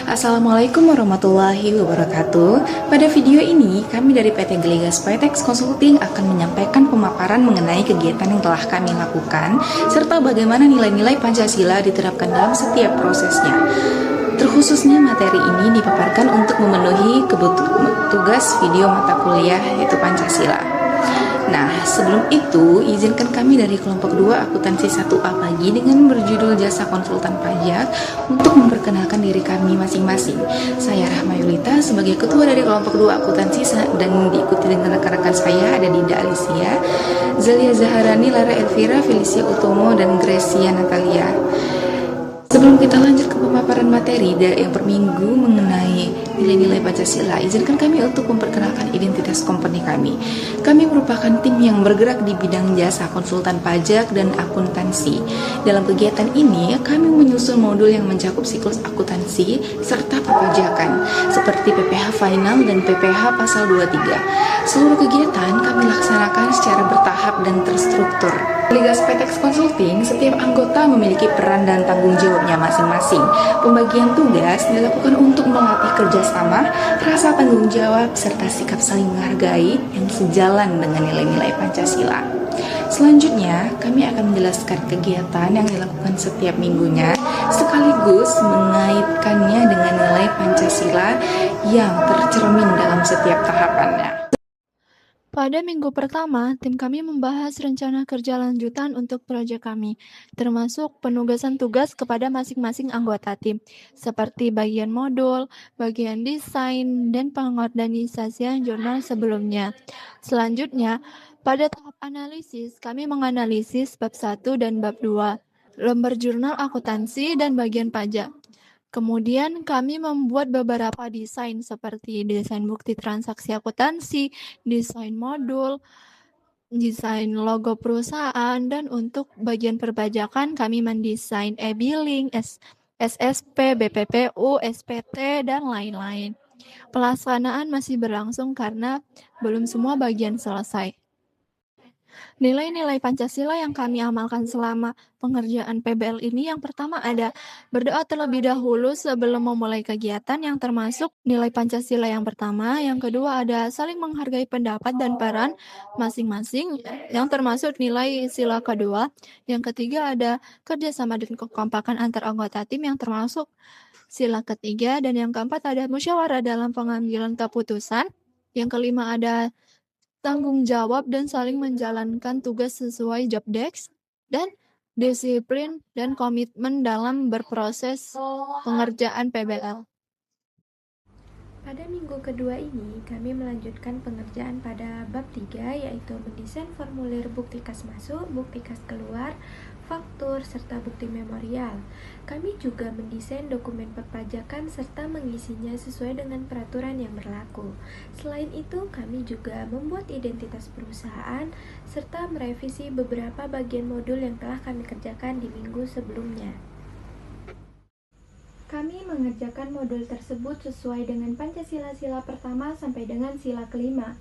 Assalamualaikum warahmatullahi wabarakatuh. Pada video ini, kami dari PT Geligas Paytex Consulting akan menyampaikan pemaparan mengenai kegiatan yang telah kami lakukan, serta bagaimana nilai-nilai Pancasila diterapkan dalam setiap prosesnya. Terkhususnya materi ini dipaparkan untuk memenuhi tugas video mata kuliah yaitu Pancasila. Nah, sebelum itu, izinkan kami dari kelompok 2 akuntansi 1A pagi dengan berjudul Jasa Konsultan Pajak untuk memperkenalkan diri kami masing-masing. Saya Rahma Yulita sebagai ketua dari kelompok 2 akuntansi dan diikuti dengan rekan-rekan saya ada Dinda Alicia, Zalia Zaharani, Lara Elvira, Felicia Utomo, dan Gracia Natalia. Sebelum kita lanjut ke pemaparan materi yang per minggu mengenai nilai-nilai Pancasila, izinkan kami untuk memperkenalkan identitas company kami. Kami merupakan tim yang bergerak di bidang jasa konsultan pajak dan akuntansi. Dalam kegiatan ini, kami menyusun modul yang mencakup siklus akuntansi serta perpajakan, seperti PPh Final dan PPh Pasal 23. Seluruh kegiatan kami laksanakan secara bertahap dan terstruktur. Geligas Paytex Consulting, setiap anggota memiliki peran dan tanggung jawabnya masing-masing. Pembagian tugas dilakukan untuk melatih kerjasama, rasa tanggung jawab, serta sikap saling menghargai yang sejalan dengan nilai-nilai Pancasila. Selanjutnya, kami akan menjelaskan kegiatan yang dilakukan setiap minggunya, sekaligus mengaitkannya dengan nilai Pancasila yang tercermin dalam setiap tahapannya. Pada minggu pertama, tim kami membahas rencana kerja lanjutan untuk proyek kami, termasuk penugasan tugas kepada masing-masing anggota tim, seperti bagian modul, bagian desain, dan pengorganisasian jurnal sebelumnya. Selanjutnya, pada tahap analisis, kami menganalisis bab 1 dan bab 2, lembar jurnal akuntansi dan bagian pajak. Kemudian kami membuat beberapa desain seperti desain bukti transaksi akuntansi, desain modul, desain logo perusahaan, dan untuk bagian perpajakan kami mendesain e-billing, SSP, BPPU, SPT, dan lain-lain. Pelaksanaan masih berlangsung karena belum semua bagian selesai. Nilai-nilai Pancasila yang kami amalkan selama pengerjaan PBL ini yang pertama ada berdoa terlebih dahulu sebelum memulai kegiatan yang termasuk nilai Pancasila yang pertama, yang kedua ada saling menghargai pendapat dan peran masing-masing yang termasuk nilai sila kedua, yang ketiga ada kerjasama dan kekompakan antar anggota tim yang termasuk sila ketiga, dan yang keempat ada musyawarah dalam pengambilan keputusan, yang kelima ada tanggung jawab dan saling menjalankan tugas sesuai job desk, dan disiplin dan komitmen dalam berproses pengerjaan PBL. Pada minggu kedua ini, kami melanjutkan pengerjaan pada bab 3, yaitu mendesain formulir bukti kas masuk, bukti kas keluar, faktur, serta bukti memorial. Kami juga mendesain dokumen perpajakan serta mengisinya sesuai dengan peraturan yang berlaku. Selain itu, kami juga membuat identitas perusahaan serta merevisi beberapa bagian modul yang telah kami kerjakan di minggu sebelumnya. Kami mengerjakan modul tersebut sesuai dengan Pancasila sila pertama sampai dengan sila kelima.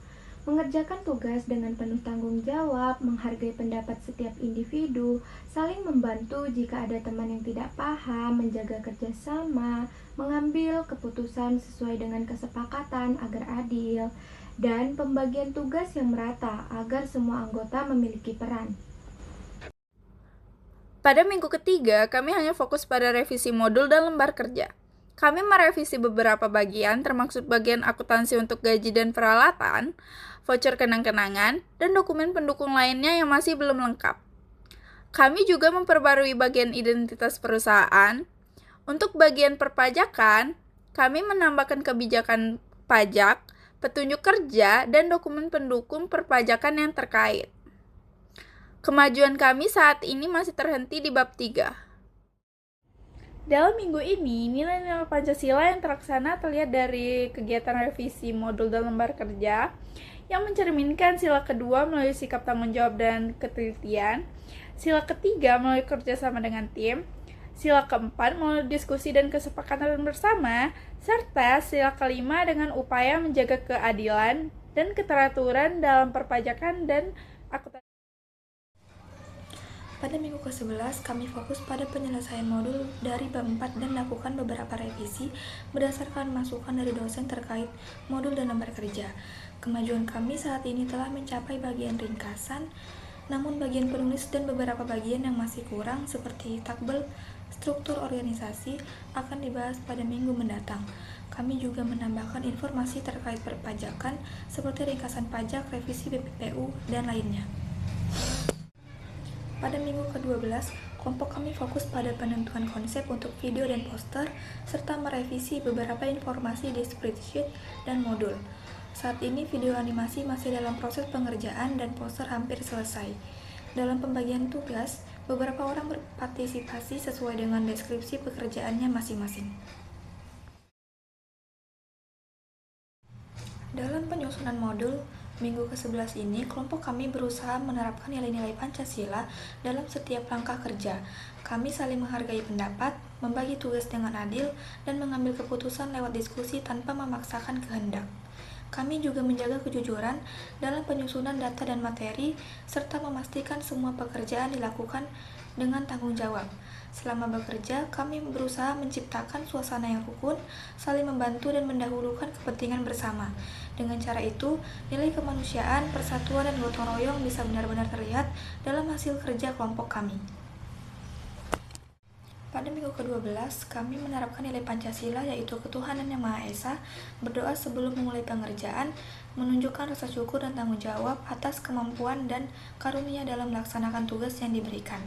Mengerjakan tugas dengan penuh tanggung jawab, menghargai pendapat setiap individu, saling membantu jika ada teman yang tidak paham, menjaga kerjasama, mengambil keputusan sesuai dengan kesepakatan agar adil, dan pembagian tugas yang merata agar semua anggota memiliki peran. Pada minggu ketiga, kami hanya fokus pada revisi modul dan lembar kerja. Kami merevisi beberapa bagian, termasuk bagian akuntansi untuk gaji dan peralatan, voucher kenang-kenangan, dan dokumen pendukung lainnya yang masih belum lengkap. Kami juga memperbarui bagian identitas perusahaan. Untuk bagian perpajakan, kami menambahkan kebijakan pajak, petunjuk kerja, dan dokumen pendukung perpajakan yang terkait. Kemajuan kami saat ini masih terhenti di bab 3. Dalam minggu ini, nilai-nilai Pancasila yang terlaksana terlihat dari kegiatan revisi modul dan lembar kerja yang mencerminkan sila kedua melalui sikap tanggung jawab dan ketelitian, sila ketiga melalui kerjasama dengan tim, sila keempat melalui diskusi dan kesepakatan bersama, serta sila kelima dengan upaya menjaga keadilan dan keteraturan dalam perpajakan dan akuntansi. Pada minggu ke-11, kami fokus pada penyelesaian modul dari bab 4 dan lakukan beberapa revisi berdasarkan masukan dari dosen terkait modul dan lembar kerja. Kemajuan kami saat ini telah mencapai bagian ringkasan, namun bagian penulis dan beberapa bagian yang masih kurang seperti tabel struktur organisasi akan dibahas pada minggu mendatang. Kami juga menambahkan informasi terkait perpajakan seperti ringkasan pajak, revisi BPPU, dan lainnya. Pada minggu ke-12, kelompok kami fokus pada penentuan konsep untuk video dan poster, serta merevisi beberapa informasi di spreadsheet dan modul. Saat ini video animasi masih dalam proses pengerjaan dan poster hampir selesai. Dalam pembagian tugas, beberapa orang berpartisipasi sesuai dengan deskripsi pekerjaannya masing-masing. Dalam penyusunan modul, minggu ke-11 ini, kelompok kami berusaha menerapkan nilai-nilai Pancasila dalam setiap langkah kerja. Kami saling menghargai pendapat, membagi tugas dengan adil, dan mengambil keputusan lewat diskusi tanpa memaksakan kehendak. Kami juga menjaga kejujuran dalam penyusunan data dan materi, serta memastikan semua pekerjaan dilakukan dengan tanggung jawab. Selama bekerja, kami berusaha menciptakan suasana yang rukun, saling membantu dan mendahulukan kepentingan bersama. Dengan cara itu, nilai kemanusiaan, persatuan, dan gotong royong bisa benar-benar terlihat dalam hasil kerja kelompok kami. Pada minggu ke-12, kami menerapkan nilai Pancasila yaitu ketuhanan yang Maha Esa, berdoa sebelum memulai pengerjaan, menunjukkan rasa syukur dan tanggung jawab atas kemampuan dan karunia dalam melaksanakan tugas yang diberikan.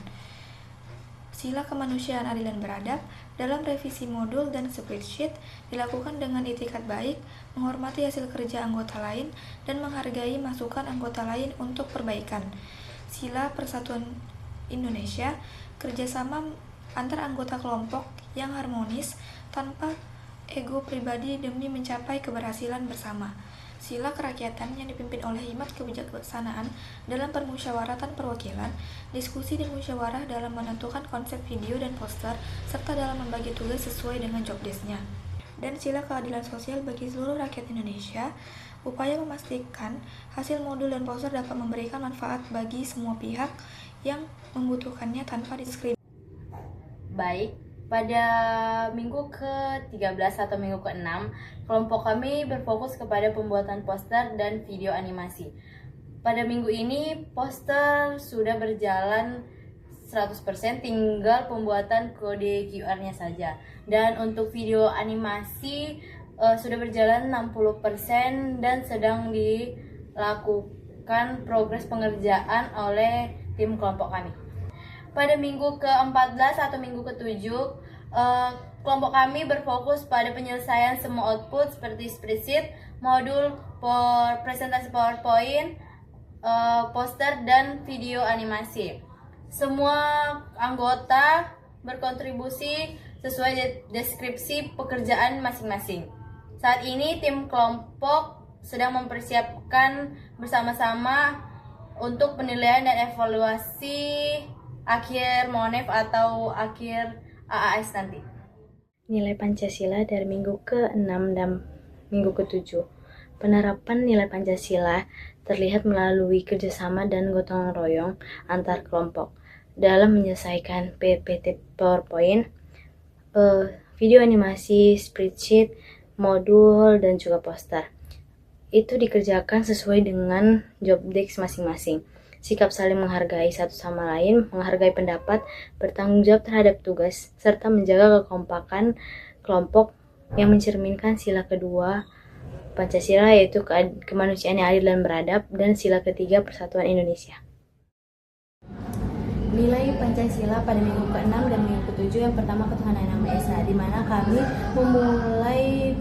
Sila kemanusiaan adil dan beradab dalam revisi modul dan spreadsheet dilakukan dengan itikat baik, menghormati hasil kerja anggota lain, dan menghargai masukan anggota lain untuk perbaikan. Sila persatuan Indonesia, kerjasama antar anggota kelompok yang harmonis tanpa ego pribadi demi mencapai keberhasilan bersama. Sila kerakyatan yang dipimpin oleh hikmat kebijaksanaan dalam permusyawaratan perwakilan, diskusi dan musyawarah dalam menentukan konsep video dan poster, serta dalam membagi tugas sesuai dengan job desk-nya. Dan sila keadilan sosial bagi seluruh rakyat Indonesia, upaya memastikan hasil modul dan poster dapat memberikan manfaat bagi semua pihak yang membutuhkannya tanpa diskriminasi. Baik, pada minggu ke-13 atau minggu ke-6, kelompok kami berfokus kepada pembuatan poster dan video animasi. Pada minggu ini, poster sudah berjalan 100%, tinggal pembuatan kode QR-nya saja. Dan untuk video animasi sudah berjalan 60% dan sedang dilakukan progres pengerjaan oleh tim kelompok kami. Pada minggu ke-14 atau minggu ke-7, kelompok kami berfokus pada penyelesaian semua output seperti spreadsheet, modul, presentasi PowerPoint, poster, dan video animasi. Semua anggota berkontribusi sesuai deskripsi pekerjaan masing-masing. Saat ini tim kelompok sedang mempersiapkan bersama-sama untuk penilaian dan evaluasi akhir MONEF atau akhir AAS nanti. Nilai Pancasila dari minggu ke-6 dan minggu ke-7. Penerapan nilai Pancasila terlihat melalui kerjasama dan gotong royong antar kelompok dalam menyelesaikan PPT PowerPoint, video animasi, spreadsheet, modul, dan juga poster. Itu dikerjakan sesuai dengan job desk masing-masing. Sikap saling menghargai satu sama lain, menghargai pendapat, bertanggung jawab terhadap tugas, serta menjaga kekompakan kelompok yang mencerminkan sila kedua Pancasila yaitu kemanusiaan yang adil dan beradab, dan sila ketiga persatuan Indonesia. Nilai Pancasila pada minggu ke-6 dan minggu ke-7, yang pertama ketuhanan yang Maha Esa, di mana kami memulai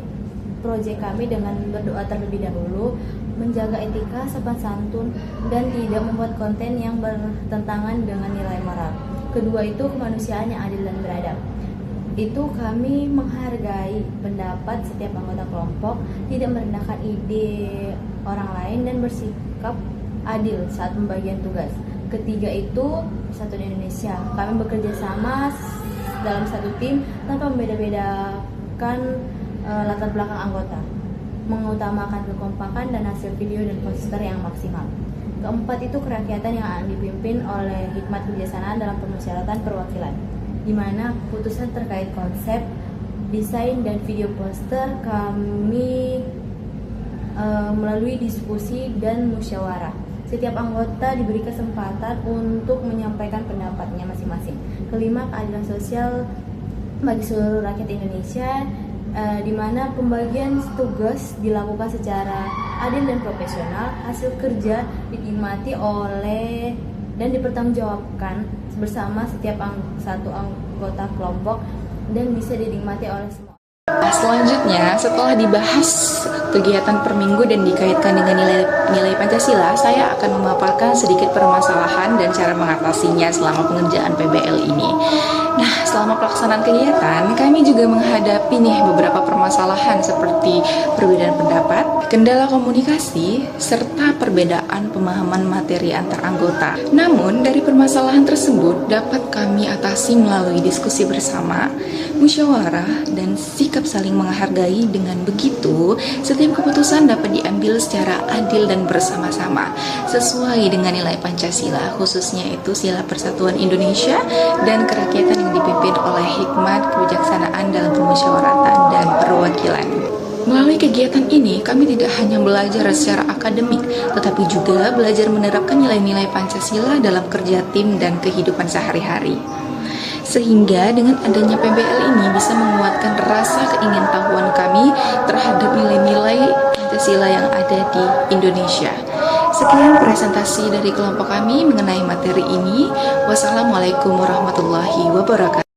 proyek kami dengan berdoa terlebih dahulu, menjaga etika, sopan santun, dan tidak membuat konten yang bertentangan dengan nilai moral. Kedua itu kemanusiaan yang adil dan beradab. Itu kami menghargai pendapat setiap anggota kelompok, tidak merendahkan ide orang lain, dan bersikap adil saat pembagian tugas. Ketiga itu persatuan Indonesia. Kami bekerja sama dalam satu tim tanpa membeda-bedakan latar belakang anggota, mengutamakan kekompakan dan hasil video dan poster yang maksimal. Keempat itu kerakyatan yang dipimpin oleh hikmat kebijaksanaan dalam permusyawaratan perwakilan, di mana keputusan terkait konsep, desain, dan video poster kami melalui diskusi dan musyawarah. Setiap anggota diberi kesempatan untuk menyampaikan pendapatnya masing-masing. Kelima, keadilan sosial bagi seluruh rakyat Indonesia, di mana pembagian tugas dilakukan secara adil dan profesional. Hasil kerja dinikmati oleh dan dipertanggungjawabkan bersama setiap satu anggota kelompok dan bisa dinikmati oleh semua. Nah, selanjutnya, setelah dibahas kegiatan per minggu dan dikaitkan dengan nilai Pancasila, saya akan memaparkan sedikit permasalahan dan cara mengatasinya selama pengerjaan PBL ini. Nah, selama pelaksanaan kegiatan, kami juga menghadapi beberapa permasalahan seperti perbedaan pendapat, kendala komunikasi, serta perbedaan pemahaman materi antar anggota. Namun, dari permasalahan tersebut dapat kami atasi melalui diskusi bersama, musyawarah, dan sikap saling menghargai. Dengan begitu, setiap keputusan dapat diambil secara adil dan bersama-sama, sesuai dengan nilai Pancasila, khususnya itu sila persatuan Indonesia dan kerakyatan yang dipimpin oleh hikmat kebijaksanaan dalam permusyawaratan dan perwakilan. Melalui kegiatan ini, kami tidak hanya belajar secara akademik, tetapi juga belajar menerapkan nilai-nilai Pancasila dalam kerja tim dan kehidupan sehari-hari. Sehingga dengan adanya PBL ini bisa menguatkan rasa keingintahuan kami terhadap nilai-nilai Pancasila yang ada di Indonesia. Sekian presentasi dari kelompok kami mengenai materi ini. Wassalamualaikum warahmatullahi wabarakatuh.